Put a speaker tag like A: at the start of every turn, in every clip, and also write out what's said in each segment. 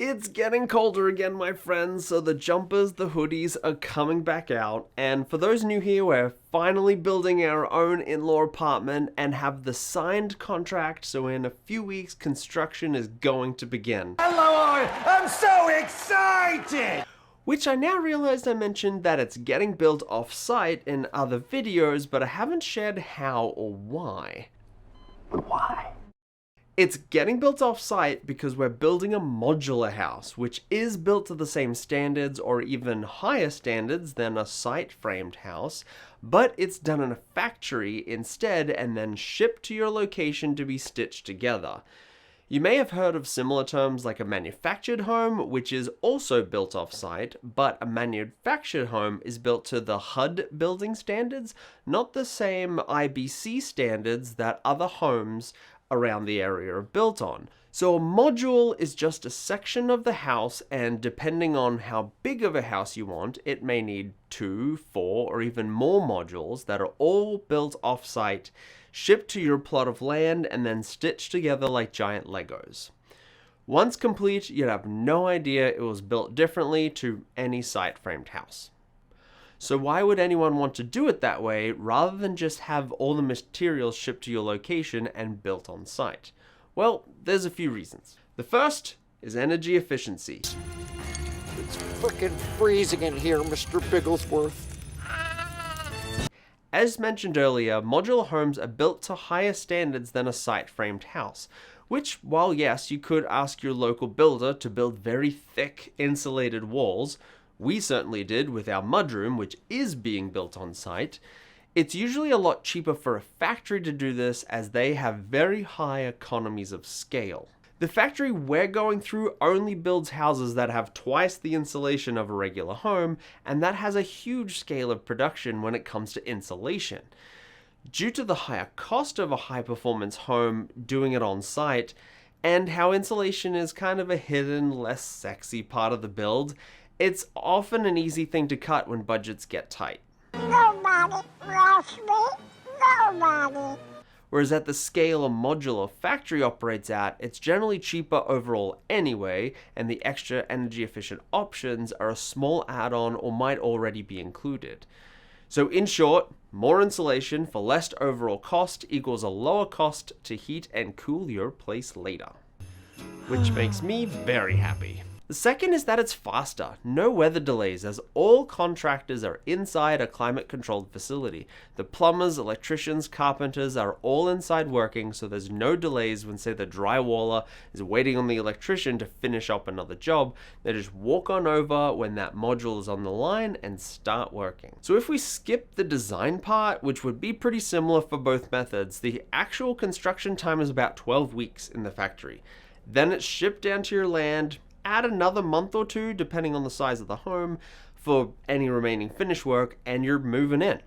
A: It's getting colder again, my friends, so the jumpers, the hoodies are coming back out. And for those new here, we're finally building our own in-law apartment and have the signed contract, so in a few weeks, construction is going to begin.
B: Hello, I'm so excited!
A: Which I now realized I mentioned that it's getting built off-site in other videos, but I haven't shared how or why.
B: Why?
A: It's getting built off-site because we're building a modular house, which is built to the same standards or even higher standards than a site-framed house, but it's done in a factory instead and then shipped to your location to be stitched together. You may have heard of similar terms like a manufactured home, which is also built off-site, but a manufactured home is built to the HUD building standards, not the same IBC standards that other homes around the area are built on. So a module is just a section of the house, and depending on how big of a house you want, it may need 2, 4, or even more modules that are all built off-site, shipped to your plot of land, and then stitched together like giant Legos. Once complete, you'd have no idea it was built differently to any site-framed house. So why would anyone want to do it that way rather than just have all the materials shipped to your location and built on site? Well, there's a few reasons. The first is energy efficiency.
B: It's frickin' freezing in here, Mr. Bigglesworth.
A: As mentioned earlier, modular homes are built to higher standards than a site-framed house, which, while yes, you could ask your local builder to build very thick insulated walls, we certainly did with our mudroom, which is being built on site, it's usually a lot cheaper for a factory to do this as they have very high economies of scale. The factory we're going through only builds houses that have twice the insulation of a regular home, and that has a huge scale of production when it comes to insulation. Due to the higher cost of a high-performance home doing it on site, and how insulation is kind of a hidden, less sexy part of the build, it's often an easy thing to cut when budgets get tight.
C: Nobody loves me. Nobody.
A: Whereas at the scale a modular factory operates at, it's generally cheaper overall anyway, and the extra energy efficient options are a small add-on or might already be included. So in short, more insulation for less overall cost equals a lower cost to heat and cool your place later. Which makes me very happy. The second is that it's faster, no weather delays, as all contractors are inside a climate-controlled facility. The plumbers, electricians, carpenters are all inside working, so there's no delays when, say, the drywaller is waiting on the electrician to finish up another job. They just walk on over when that module is on the line and start working. So if we skip the design part, which would be pretty similar for both methods, the actual construction time is about 12 weeks in the factory. Then it's shipped down to your land. Add another month or two, depending on the size of the home, for any remaining finish work, and you're moving in.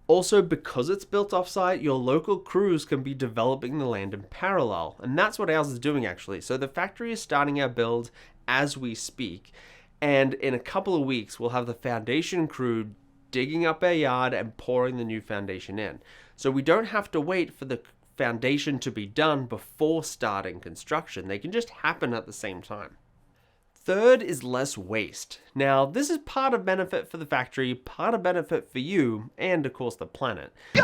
A: Also, because it's built off-site, your local crews can be developing the land in parallel, and that's what ours is doing actually. So the factory is starting our build as we speak, and in a couple of weeks, we'll have the foundation crew digging up our yard and pouring the new foundation in. So we don't have to wait for the foundation to be done before starting construction. They can just happen at the same time. Third is less waste. Now, this is part of benefit for the factory, part of benefit for you, and of course the planet.
B: Go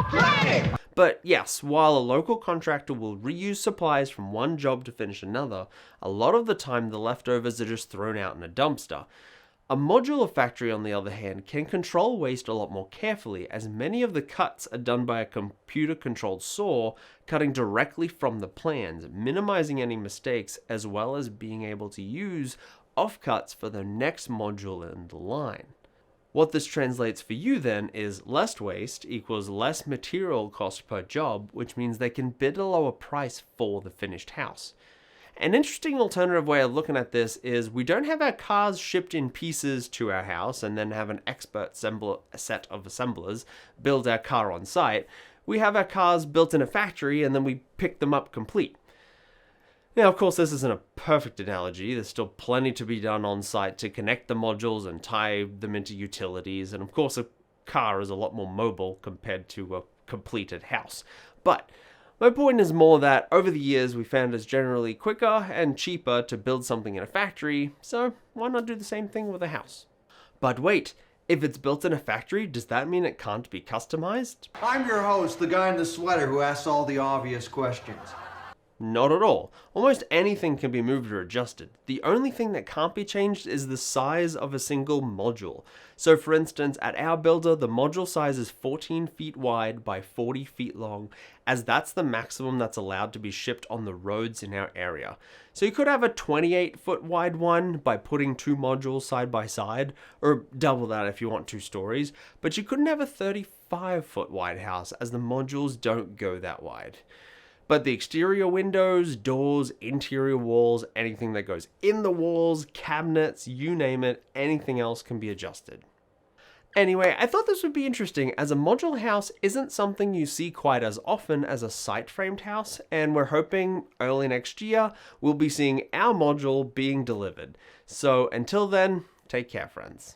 B: planet!
A: But yes, while a local contractor will reuse supplies from one job to finish another, a lot of the time the leftovers are just thrown out in a dumpster. A modular factory, on the other hand, can control waste a lot more carefully, as many of the cuts are done by a computer-controlled saw, cutting directly from the plans, minimizing any mistakes, as well as being able to use offcuts for the next module in the line. What this translates for you then is less waste equals less material cost per job, which means they can bid a lower price for the finished house. An interesting alternative way of looking at this is we don't have our cars shipped in pieces to our house and then have an expert set of assemblers build our car on site. We have our cars built in a factory and then we pick them up complete. Now, of course, this isn't a perfect analogy. There's still plenty to be done on site to connect the modules and tie them into utilities. And of course, a car is a lot more mobile compared to a completed house. But My point is more that over the years we found it's generally quicker and cheaper to build something in a factory, so why not do the same thing with a house? But wait, if it's built in a factory, does that mean it can't be customized?
D: I'm your host, the guy in the sweater who asks all the obvious questions.
A: Not at all. Almost anything can be moved or adjusted. The only thing that can't be changed is the size of a single module. So for instance, at our builder, the module size is 14 feet wide by 40 feet long, as that's the maximum that's allowed to be shipped on the roads in our area. So you could have a 28-foot wide one by putting 2 modules side by side, or double that if you want 2 stories, but you couldn't have a 35-foot wide house as the modules don't go that wide. But the exterior windows, doors, interior walls, anything that goes in the walls, cabinets, you name it, anything else can be adjusted. Anyway, I thought this would be interesting as a modular house isn't something you see quite as often as a site-framed house, and we're hoping early next year we'll be seeing our module being delivered. So until then, take care, friends.